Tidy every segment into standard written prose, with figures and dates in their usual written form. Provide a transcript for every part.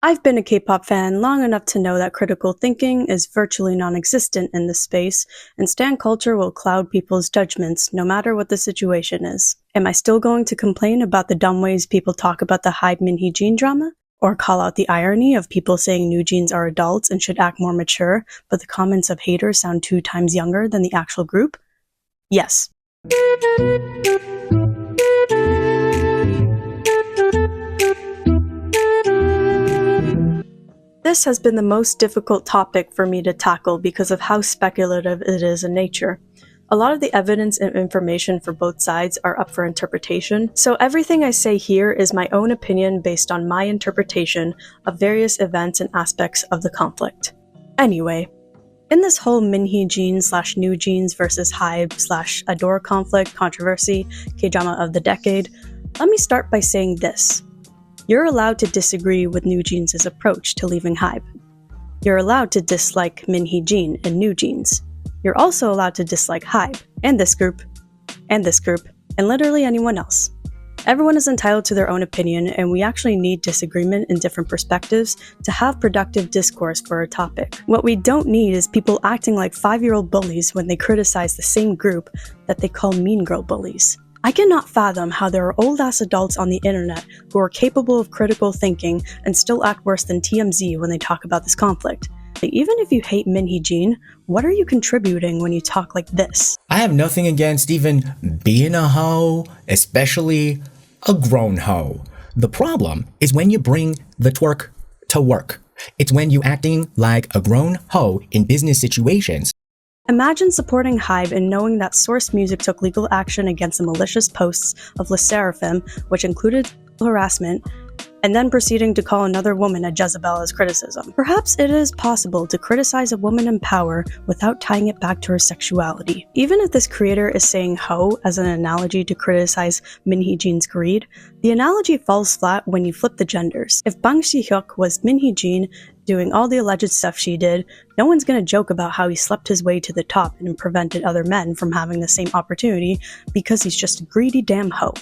I've been a K-pop fan long enough to know that critical thinking is virtually non-existent in this space, and stan culture will cloud people's judgments no matter what the situation is. Am I still going to complain about the dumb ways people talk about the Hybe Heejin drama? Or call out the irony of people saying NewJeans are adults and should act more mature, but the comments of haters sound 2 times younger than the actual group? Yes. This has been the most difficult topic for me to tackle because of how speculative it is in nature. A lot of the evidence and information for both sides are up for interpretation, so everything I say here is my own opinion based on my interpretation of various events and aspects of the conflict. Anyway, in this whole Heejin/NewJeans versus Hybe/Ador conflict controversy, K-drama of the decade, let me start by saying this. You're allowed to disagree with NewJeans' approach to leaving Hybe. You're allowed to dislike Heejin and NewJeans. You're also allowed to dislike Hybe, and this group, and literally anyone else. Everyone is entitled to their own opinion, and we actually need disagreement and different perspectives to have productive discourse for a topic. What we don't need is people acting like 5-year-old bullies when they criticize the same group that they call mean girl bullies. I cannot fathom how there are old-ass adults on the internet who are capable of critical thinking and still act worse than TMZ when they talk about this conflict. Even if you hate Heejin, what are you contributing when you talk like this? I have nothing against even being a hoe, especially a grown hoe. The problem is when you bring the twerk to work. It's when you acting like a grown hoe in business situations. Imagine supporting Hybe and knowing that Source Music took legal action against the malicious posts of Sserafim, which included harassment, and then proceeding to call another woman a Jezebel as criticism. Perhaps it is possible to criticize a woman in power without tying it back to her sexuality. Even if this creator is saying hoe as an analogy to criticize Heejin's greed, the analogy falls flat when you flip the genders. If Bang Si-hyuk was Heejin doing all the alleged stuff she did, no one's gonna joke about how he slept his way to the top and prevented other men from having the same opportunity because he's just a greedy damn hoe.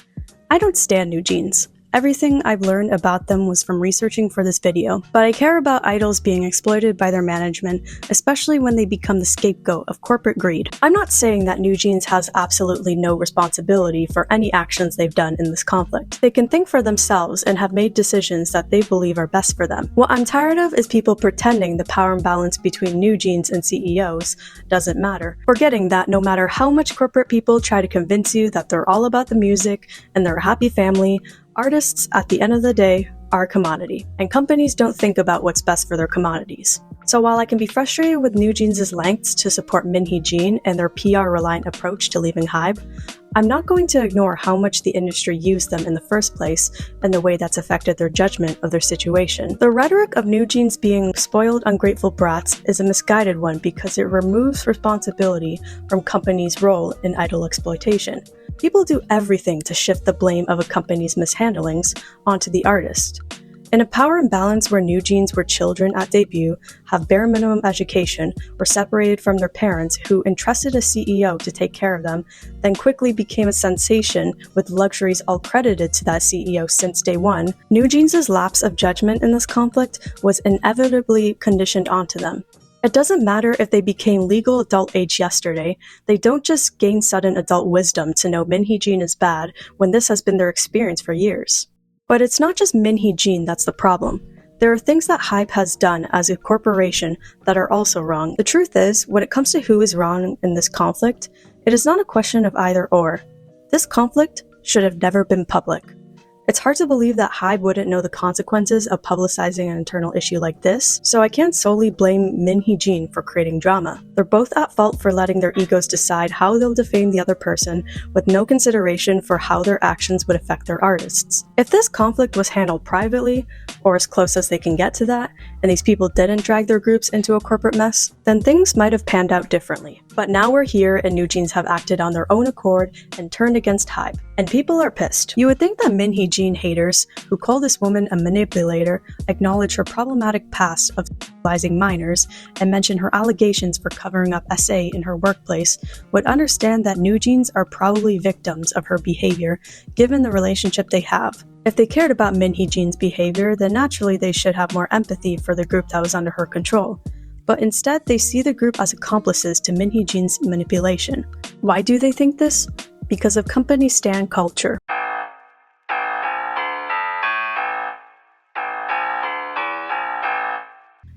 I don't stan NewJeans. Everything I've learned about them was from researching for this video, but I care about idols being exploited by their management, especially when they become the scapegoat of corporate greed. I'm not saying that NewJeans has absolutely no responsibility for any actions they've done in this conflict. They can think for themselves and have made decisions that they believe are best for them. What I'm tired of is people pretending the power imbalance between NewJeans and CEOs doesn't matter, forgetting that no matter how much corporate people try to convince you that they're all about the music and they're a happy family, artists, at the end of the day, are a commodity, and companies don't think about what's best for their commodities. So while I can be frustrated with NewJeans' lengths to support Heejin and their PR-reliant approach to leaving Hybe, I'm not going to ignore how much the industry used them in the first place and the way that's affected their judgment of their situation. The rhetoric of NewJeans being spoiled, ungrateful brats is a misguided one because it removes responsibility from companies' role in idol exploitation. People do everything to shift the blame of a company's mishandlings onto the artist. In a power imbalance where NewJeans were children at debut, have bare minimum education, were separated from their parents who entrusted a CEO to take care of them, then quickly became a sensation with luxuries all credited to that CEO since day one, NewJeans' lapse of judgment in this conflict was inevitably conditioned onto them. It doesn't matter if they became legal adult age yesterday, they don't just gain sudden adult wisdom to know Heejin is bad when this has been their experience for years. But it's not just Heejin that's the problem. There are things that Hybe has done as a corporation that are also wrong. The truth is, when it comes to who is wrong in this conflict, it is not a question of either or. This conflict should have never been public. It's hard to believe that Hybe wouldn't know the consequences of publicizing an internal issue like this, so I can't solely blame Heejin for creating drama. They're both at fault for letting their egos decide how they'll defame the other person with no consideration for how their actions would affect their artists. If this conflict was handled privately, or as close as they can get to that, and these people didn't drag their groups into a corporate mess, then things might have panned out differently. But now we're here and NewJeans have acted on their own accord and turned against Hybe. And people are pissed. You would think that Heejin haters, who call this woman a manipulator, acknowledge her problematic past of sexualizing minors, and mention her allegations for covering up SA in her workplace, would understand that NewJeans are probably victims of her behavior, given the relationship they have. If they cared about Min Heejin's behavior, then naturally they should have more empathy for the group that was under her control. But instead, they see the group as accomplices to Min Heejin's manipulation. Why do they think this? Because of company stan culture.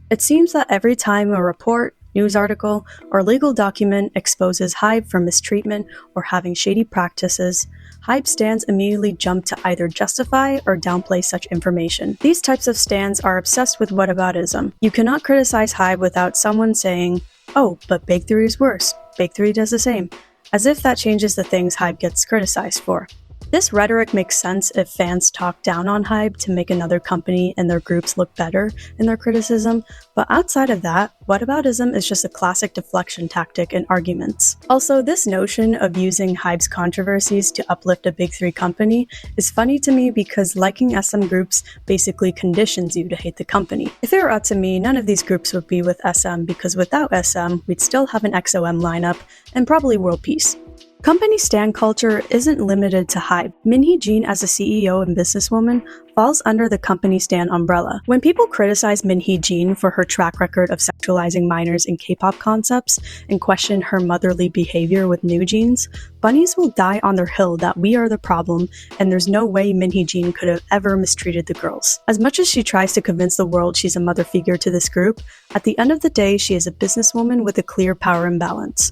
It seems that every time a report, news article, or legal document exposes Hybe for mistreatment or having shady practices, Hybe stans immediately jump to either justify or downplay such information. These types of stans are obsessed with whataboutism. You cannot criticize Hybe without someone saying, "Oh, but Big 3 is worse. Big 3 does the same," as if that changes the things Hybe gets criticized for. This rhetoric makes sense if fans talk down on Hybe to make another company and their groups look better in their criticism, but outside of that, whataboutism is just a classic deflection tactic in arguments. Also, this notion of using Hybe's controversies to uplift a Big 3 company is funny to me because liking SM groups basically conditions you to hate the company. If it were up to me, none of these groups would be with SM because without SM, we'd still have an XOM lineup and probably world peace. Company stan culture isn't limited to Hybe. Min Heejin as a CEO and businesswoman falls under the company stan umbrella. When people criticize Min Heejin for her track record of sexualizing minors in K-pop concepts and question her motherly behavior with NewJeans, bunnies will die on their hill that we are the problem and there's no way Min Heejin could have ever mistreated the girls. As much as she tries to convince the world she's a mother figure to this group, at the end of the day she is a businesswoman with a clear power imbalance.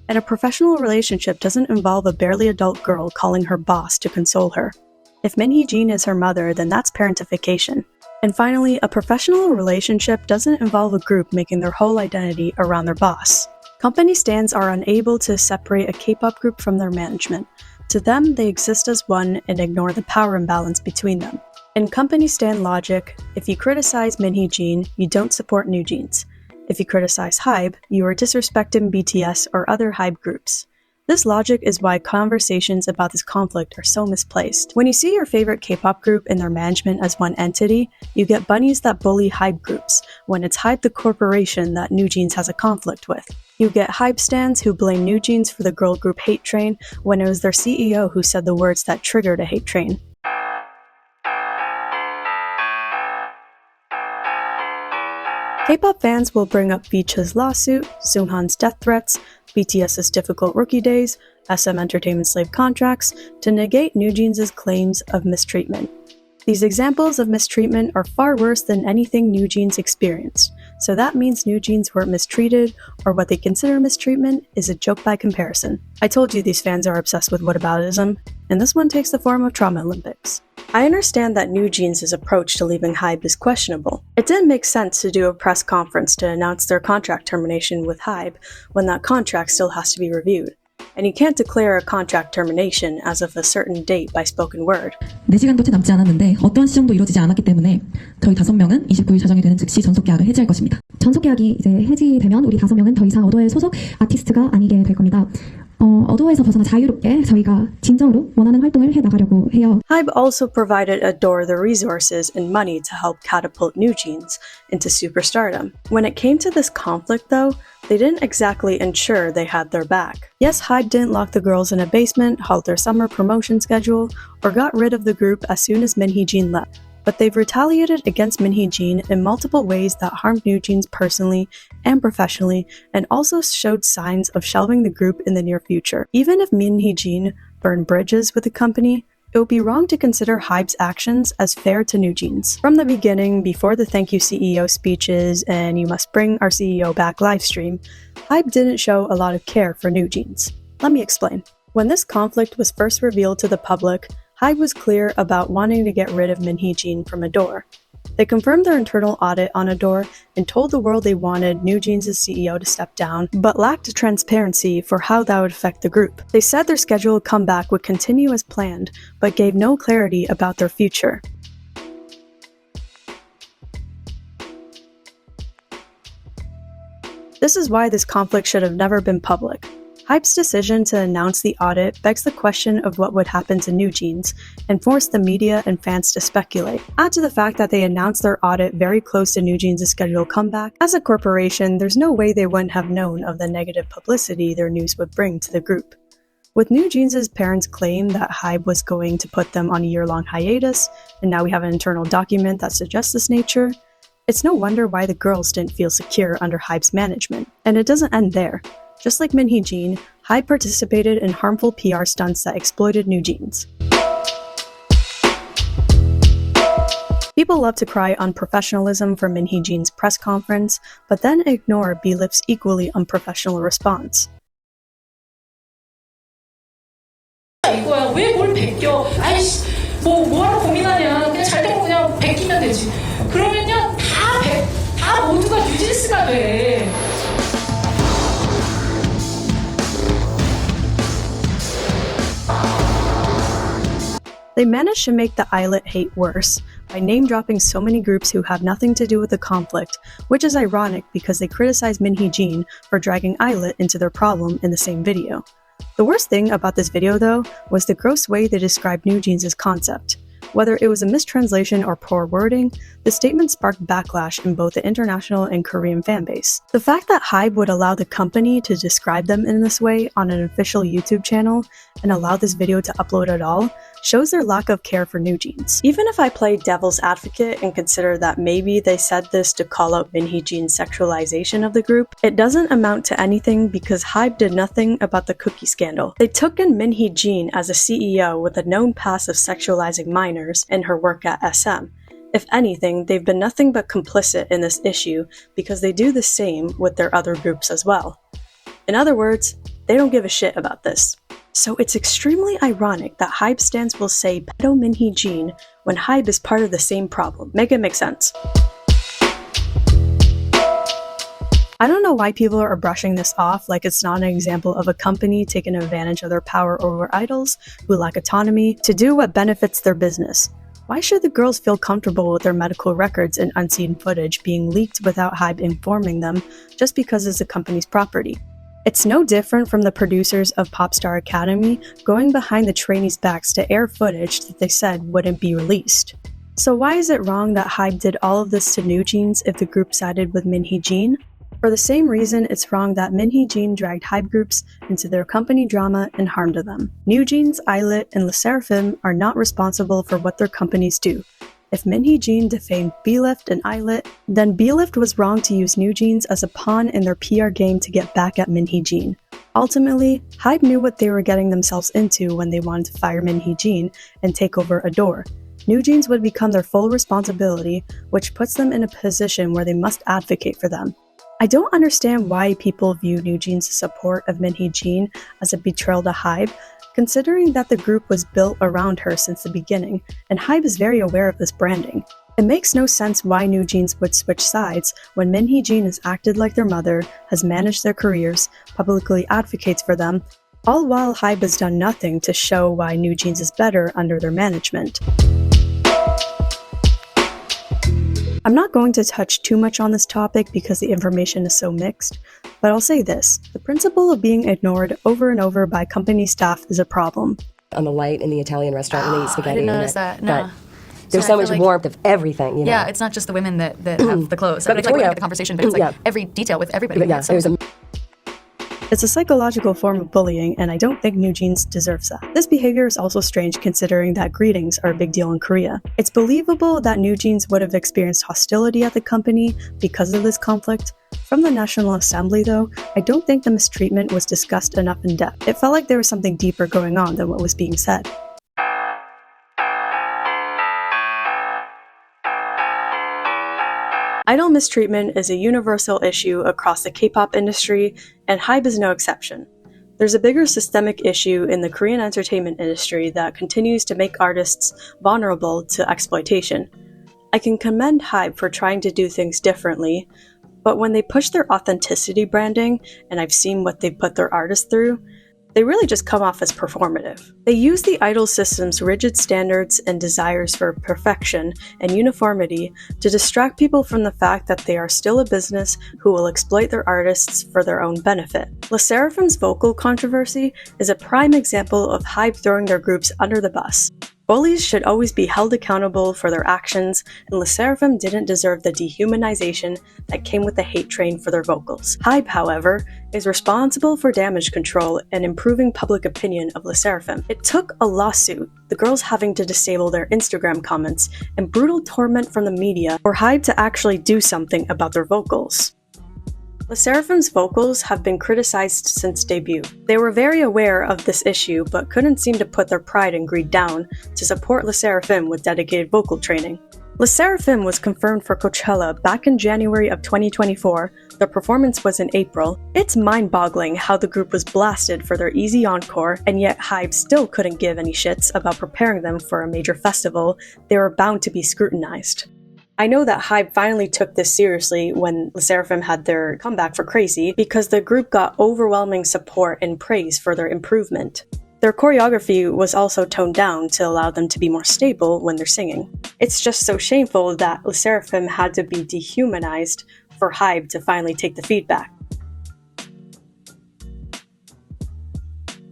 And a professional relationship doesn't involve a barely adult girl calling her boss to console her. If Min Heejin is her mother, then that's parentification. And finally, a professional relationship doesn't involve a group making their whole identity around their boss. Company stans are unable to separate a K-pop group from their management. To them, they exist as one and ignore the power imbalance between them. In company stan logic, if you criticize Min Heejin, you don't support NewJeans. If you criticize Hybe, you are disrespecting BTS or other Hybe groups. This logic is why conversations about this conflict are so misplaced. When you see your favorite K-pop group and their management as one entity, you get bunnies that bully Hybe groups, when it's Hybe the corporation that NewJeans has a conflict with. You get Hybe stans who blame NewJeans for the girl group hate train, when it was their CEO who said the words that triggered a hate train. K-pop fans will bring up Vicha's lawsuit, Seunghan's death threats, BTS's difficult rookie days, SM Entertainment slave contracts, to negate NewJeans' claims of mistreatment. These examples of mistreatment are far worse than anything NewJeans experienced, so that means NewJeans weren't mistreated, or what they consider mistreatment is a joke by comparison. I told you these fans are obsessed with whataboutism, and this one takes the form of Trauma Olympics. I understand that NewJeans' approach to leaving Hybe is questionable. It didn't make sense to do a press conference to announce their contract termination with Hybe when that contract still has to be reviewed. And you can't declare a contract termination as of a certain date by spoken word. 4시간도 채 남지 않았는데 어떠한 시정도 이루어지지 않았기 때문에 저희 5명은 29일 자정이 되는 즉시 전속 계약을 해지할 것입니다. 전속 계약이 이제 해지되면 우리 5명은 더 이상 어도의 소속 아티스트가 아니게 될 겁니다. 어도에서 벗어나 자유롭게 저희가 진정으로 원하는 활동을 해 나가려고 해요. Hybe also provided Ador the resources and money to help catapult NewJeans into superstardom. When it came to this conflict though, they didn't exactly ensure they had their back. Yes, Hybe didn't lock the girls in a basement, halt their summer promotion schedule, or got rid of the group as soon as Min Heejin left. But they've retaliated against Min Heejin in multiple ways that harmed NewJeans personally and professionally, and also showed signs of shelving the group in the near future. Even if Min Heejin burned bridges with the company, it would be wrong to consider Hybe's actions as fair to NewJeans. From the beginning, before the thank you CEO speeches and you must bring our CEO back livestream, Hybe didn't show a lot of care for NewJeans. Let me explain. When this conflict was first revealed to the public, Hybe was clear about wanting to get rid of Min Heejin from Ador. They confirmed their internal audit on Ador and told the world they wanted NewJeans' CEO to step down, but lacked transparency for how that would affect the group. They said their scheduled comeback would continue as planned, but gave no clarity about their future. This is why this conflict should have never been public. Hybe's decision to announce the audit begs the question of what would happen to NewJeans and forced the media and fans to speculate. Add to the fact that they announced their audit very close to NewJeans' scheduled comeback. As a corporation, there's no way they wouldn't have known of the negative publicity their news would bring to the group. With NewJeans' parents' claim that Hybe was going to put them on a year-long hiatus, and now we have an internal document that suggests this nature, it's no wonder why the girls didn't feel secure under Hybe's management. And it doesn't end there. Just like Heejin, Hybe participated in harmful PR stunts that exploited NewJeans. People love to cry unprofessionalism for Heejin's press conference, but then ignore BeLift's equally unprofessional response. 이거야 왜 뭘 베껴? 아이씨 뭐하러 고민하냐? 그냥 잘 때 그냥 베끼면 되지. 그러면요 다 모두가 뉴진스가 돼. They managed to make the Illit hate worse by name-dropping so many groups who have nothing to do with the conflict, which is ironic because they criticized Heejin for dragging Illit into their problem in the same video. The worst thing about this video, though, was the gross way they described NewJeans' concept. Whether it was a mistranslation or poor wording, the statement sparked backlash in both the international and Korean fanbase. The fact that Hybe would allow the company to describe them in this way on an official YouTube channel and allow this video to upload at all shows their lack of care for NewJeans. Even if I play devil's advocate and consider that maybe they said this to call out Heejin's sexualization of the group, it doesn't amount to anything because Hybe did nothing about the cookie scandal. They took in Heejin as a CEO with a known past of sexualizing minors in her work at SM. If anything, they've been nothing but complicit in this issue because they do the same with their other groups as well. In other words, they don't give a shit about this. So it's extremely ironic that Hybe stans will say pedo Heejin when Hybe is part of the same problem. Make it make sense. I don't know why people are brushing this off like it's not an example of a company taking advantage of their power over idols who lack autonomy to do what benefits their business. Why should the girls feel comfortable with their medical records and unseen footage being leaked without Hybe informing them just because it's the company's property? It's no different from the producers of Popstar Academy going behind the trainees' backs to air footage that they said wouldn't be released. So why is it wrong that Hybe did all of this to NewJeans if the group sided with Heejin? For the same reason, it's wrong that Heejin dragged Hybe groups into their company drama and harmed them. NewJeans, Illit, and Sserafim are not responsible for what their companies do. If Heejin defamed BeLift and Illit, then BeLift was wrong to use NewJeans as a pawn in their PR game to get back at Heejin. Ultimately, Hybe knew what they were getting themselves into when they wanted to fire Heejin and take over Ador. NewJeans would become their full responsibility, which puts them in a position where they must advocate for them. I don't understand why people view NewJeans' support of Heejin as a betrayal to Hybe, considering that the group was built around her since the beginning, and Hybe is very aware of this branding. It makes no sense why NewJeans would switch sides when Heejin has acted like their mother, has managed their careers, publicly advocates for them, all while Hybe has done nothing to show why NewJeans is better under their management. I'm not going to touch too much on this topic because the information is so mixed, but I'll say this: the principle of being ignored over and over by company staff is a problem. On the light in the Italian restaurant and the spaghetti. I didn't notice that, no. There's so much warmth of everything, you know. Yeah, it's not just the women that have the clothes. I mean, it's like looking at the conversation, but it's like every detail with everybody. But yeah, It's a psychological form of bullying, and I don't think NewJeans deserves that. This behavior is also strange considering that greetings are a big deal in Korea. It's believable that NewJeans would have experienced hostility at the company because of this conflict. From the National Assembly, though, I don't think the mistreatment was discussed enough in depth. It felt like there was something deeper going on than what was being said. Idol mistreatment is a universal issue across the K-pop industry, and Hybe is no exception. There's a bigger systemic issue in the Korean entertainment industry that continues to make artists vulnerable to exploitation. I can commend Hybe for trying to do things differently, but when they push their authenticity branding, and I've seen what they've put their artists through, they really just come off as performative. They use the idol system's rigid standards and desires for perfection and uniformity to distract people from the fact that they are still a business who will exploit their artists for their own benefit. Sserafim's vocal controversy is a prime example of Hybe throwing their groups under the bus. Bullies should always be held accountable for their actions, and Sserafim didn't deserve the dehumanization that came with the hate train for their vocals. Hybe, however, is responsible for damage control and improving public opinion of Sserafim. It took a lawsuit, the girls having to disable their Instagram comments, and brutal torment from the media for Hybe to actually do something about their vocals. Sserafim's vocals have been criticized since debut. They were very aware of this issue but couldn't seem to put their pride and greed down to support Sserafim with dedicated vocal training. Sserafim was confirmed for Coachella back in January of 2024. The performance was in April. It's mind-boggling how the group was blasted for their easy encore, and yet Hybe still couldn't give any shits about preparing them for a major festival. They were bound to be scrutinized. I know that Hybe finally took this seriously when Sserafim had their comeback for Crazy because the group got overwhelming support and praise for their improvement. Their choreography was also toned down to allow them to be more stable when they're singing. It's just so shameful that Sserafim had to be dehumanized for Hybe to finally take the feedback.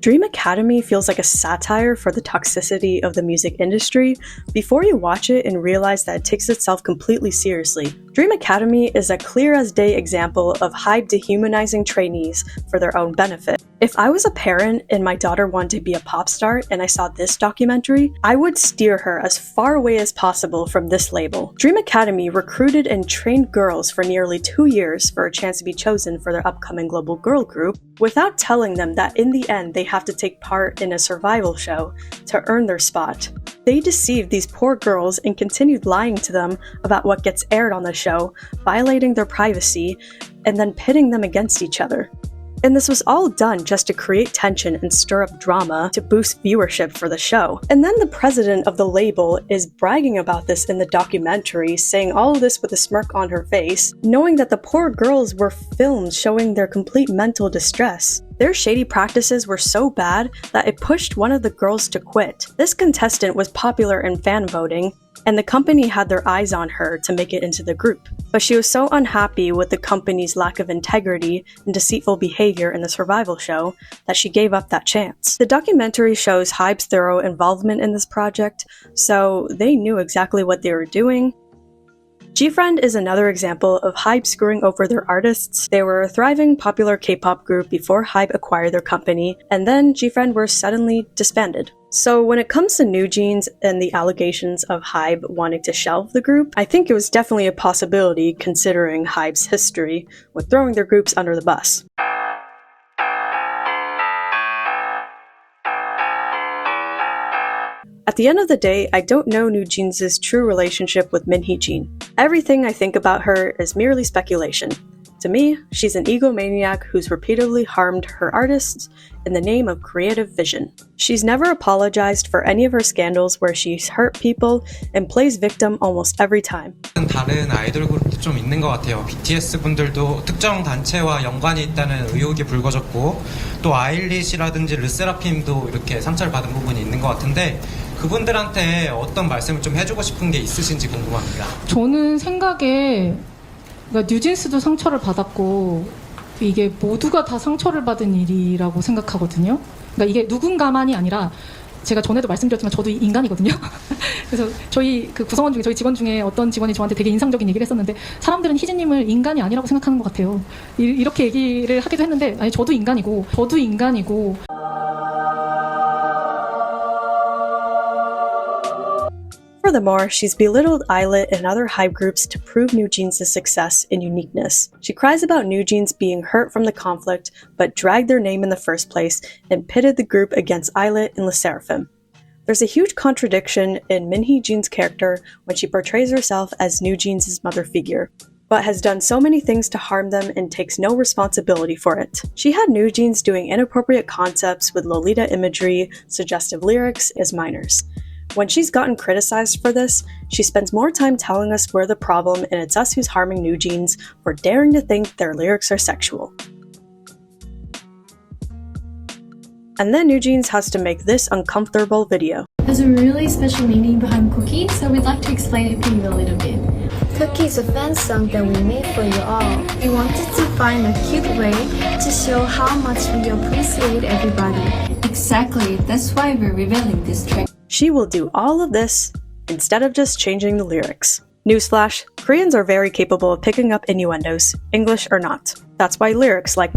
Dream Academy feels like a satire for the toxicity of the music industry before you watch it and realize that it takes itself completely seriously. Dream Academy is a clear-as-day example of Hybe dehumanizing trainees for their own benefit. If I was a parent and my daughter wanted to be a pop star and I saw this documentary, I would steer her as far away as possible from this label. Dream Academy recruited and trained girls for nearly 2 years for a chance to be chosen for their upcoming global girl group without telling them that in the end they have to take part in a survival show to earn their spot. They deceived these poor girls and continued lying to them about what gets aired on the show, violating their privacy, and then pitting them against each other. And this was all done just to create tension and stir up drama to boost viewership for the show. And then the president of the label is bragging about this in the documentary, saying all of this with a smirk on her face, knowing that the poor girls were filmed showing their complete mental distress. Their shady practices were so bad that it pushed one of the girls to quit. This contestant was popular in fan voting, and the company had their eyes on her to make it into the group. But she was so unhappy with the company's lack of integrity and deceitful behavior in the survival show that she gave up that chance. The documentary shows Hybe's thorough involvement in this project, so they knew exactly what they were doing. GFriend is another example of Hybe screwing over their artists. They were a thriving, popular K-pop group before Hybe acquired their company, and then GFriend were suddenly disbanded. So when it comes to NewJeans and the allegations of Hybe wanting to shelve the group, I think it was definitely a possibility considering Hybe's history with throwing their groups under the bus. At the end of the day, I don't know NewJeans' true relationship with Heejin. Everything I think about her is merely speculation. To me, she's an egomaniac who's repeatedly harmed her artists in the name of creative vision. She's never apologized for any of her scandals where she's hurt people and plays victim almost every time. 다른 아이돌 그룹도 좀 있는 것 같아요. BTS 분들도 특정 단체와 연관이 있다는 의혹이 불거졌고 또 아일릿이라든지 르세라핌도 이렇게 상처를 받은 부분이 있는 것 같은데 그분들한테 어떤 말씀을 좀 해주고 싶은 게 있으신지 궁금합니다. 저는 생각에 그러니까 뉴진스도 상처를 받았고 이게 모두가 다 상처를 받은 일이라고 생각하거든요. 그러니까 이게 누군가만이 아니라 제가 전에도 말씀드렸지만 저도 인간이거든요. 그래서 저희 그 구성원 중에 저희 직원 중에 어떤 직원이 저한테 되게 인상적인 얘기를 했었는데 사람들은 희진님을 인간이 아니라고 생각하는 것 같아요. 이렇게 얘기를 하기도 했는데 아니 저도 인간이고. Furthermore, she's belittled Illit and other Hybe groups to prove NewJeans' success and uniqueness. She cries about NewJeans being hurt from the conflict, but dragged their name in the first place and pitted the group against Illit and Sserafim. There's a huge contradiction in Heejin's character when she portrays herself as NewJeans' mother figure, but has done so many things to harm them and takes no responsibility for it. She had NewJeans doing inappropriate concepts with Lolita imagery, suggestive lyrics as minors. When she's gotten criticized for this, she spends more time telling us we're the problem and it's us who's harming NewJeans for daring to think their lyrics are sexual. And then NewJeans has to make this uncomfortable video. There's a really special meaning behind Cookie, so we'd like to explain it for you a little bit. Cookie is a fan song that we made for you all. We wanted to find a cute way to show how much we appreciate everybody. Exactly, that's why we're revealing this track. She will do all of this instead of just changing the lyrics. Newsflash, Koreans are very capable of picking up innuendos, English or not. That's why lyrics like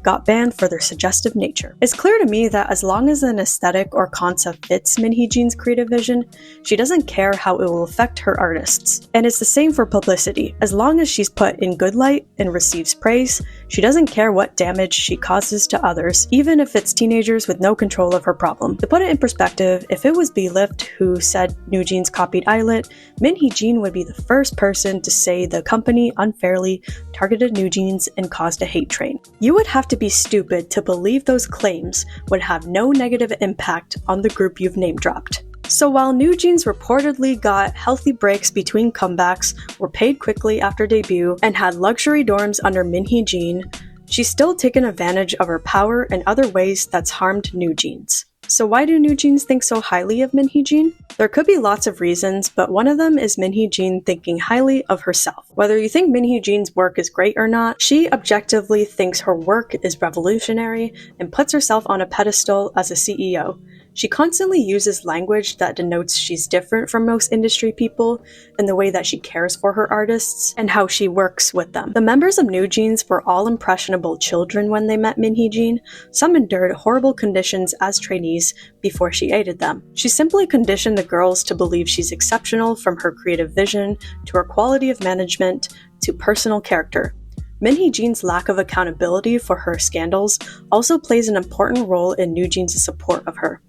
got banned for their suggestive nature. It's clear to me that as long as an aesthetic or concept fits Min Heejin's creative vision, she doesn't care how it will affect her artists. And it's the same for publicity. As long as she's put in good light and receives praise, she doesn't care what damage she causes to others, even if it's teenagers with no control of her problem. To put it in perspective, if it was BeLift who said NewJeans copied Illit, Min Heejin would be the first person to say the company unfairly targeted NewJeans and caused a hate train. You would have to be stupid to believe those claims would have no negative impact on the group you've name-dropped. So while NewJeans reportedly got healthy breaks between comebacks, were paid quickly after debut, and had luxury dorms under Min Heejin, she's still taken advantage of her power in other ways that's harmed NewJeans. So why do NewJeans think so highly of Min Heejin? There could be lots of reasons, but one of them is Min Heejin thinking highly of herself. Whether you think Min Heejin's work is great or not, she objectively thinks her work is revolutionary and puts herself on a pedestal as a CEO. She constantly uses language that denotes she's different from most industry people in the way that she cares for her artists and how she works with them. The members of NewJeans were all impressionable children when they met Min Heejin. Some endured horrible conditions as trainees before she aided them. She simply conditioned the girls to believe she's exceptional, from her creative vision to her quality of management to personal character. Min Heejin's lack of accountability for her scandals also plays an important role in NewJeans' support of her.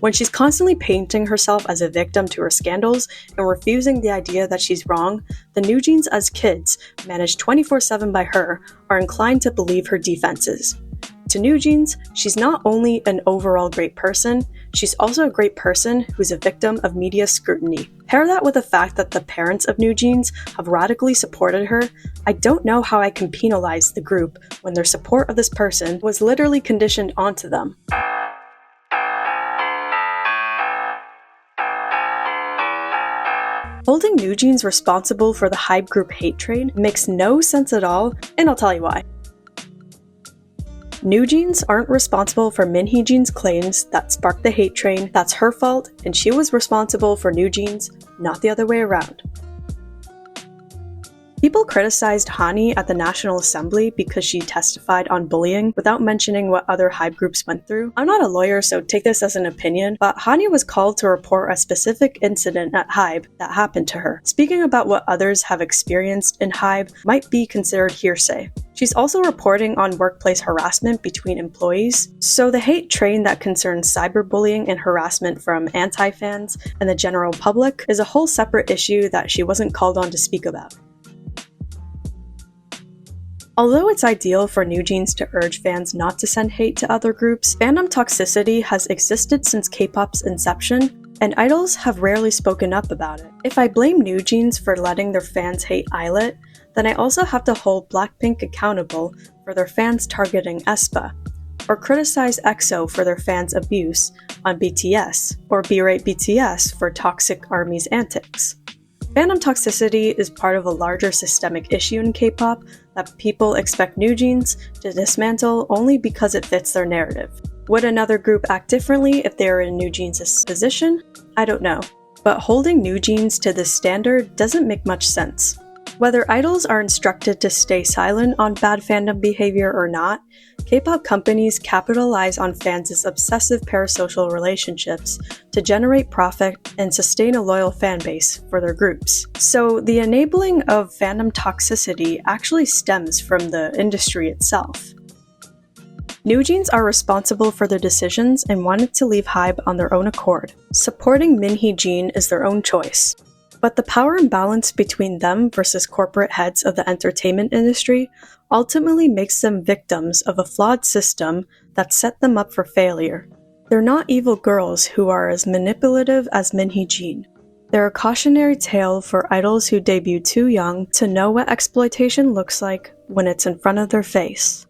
When she's constantly painting herself as a victim to her scandals and refusing the idea that she's wrong, the NewJeans as kids, managed 24/7 by her, are inclined to believe her defenses. To NewJeans, she's not only an overall great person, she's also a great person who's a victim of media scrutiny. Pair that with the fact that the parents of NewJeans have radically supported her, I don't know how I can penalize the group when their support of this person was literally conditioned onto them. Holding NewJeans responsible for the Hybe group hate train makes no sense at all, and I'll tell you why. NewJeans aren't responsible for Min Heejin's claims that sparked the hate train. That's her fault, and she was responsible for NewJeans, not the other way around. People criticized Hanni at the National Assembly because she testified on bullying without mentioning what other Hybe groups went through. I'm not a lawyer, so take this as an opinion, but Hanni was called to report a specific incident at Hybe that happened to her. Speaking about what others have experienced in Hybe might be considered hearsay. She's also reporting on workplace harassment between employees, so the hate train that concerns cyberbullying and harassment from anti-fans and the general public is a whole separate issue that she wasn't called on to speak about. Although it's ideal for NewJeans to urge fans not to send hate to other groups, fandom toxicity has existed since K-pop's inception, and idols have rarely spoken up about it. If I blame NewJeans for letting their fans hate Illit, then I also have to hold Blackpink accountable for their fans targeting aespa, or criticize EXO for their fans' abuse on BTS, or berate BTS for Toxic ARMY's antics. Fandom toxicity is part of a larger systemic issue in K-pop that people expect NewJeans to dismantle only because it fits their narrative. Would another group act differently if they were in NewJeans' position? I don't know. But holding NewJeans to this standard doesn't make much sense. Whether idols are instructed to stay silent on bad fandom behavior or not, K-pop companies capitalize on fans' obsessive parasocial relationships to generate profit and sustain a loyal fan base for their groups. So the enabling of fandom toxicity actually stems from the industry itself. NewJeans are responsible for their decisions and wanted to leave Hybe on their own accord. Supporting Min Heejin is their own choice. But the power imbalance between them versus corporate heads of the entertainment industry ultimately makes them victims of a flawed system that set them up for failure. They're not evil girls who are as manipulative as Min Heejin. They're a cautionary tale for idols who debut too young to know what exploitation looks like when it's in front of their face.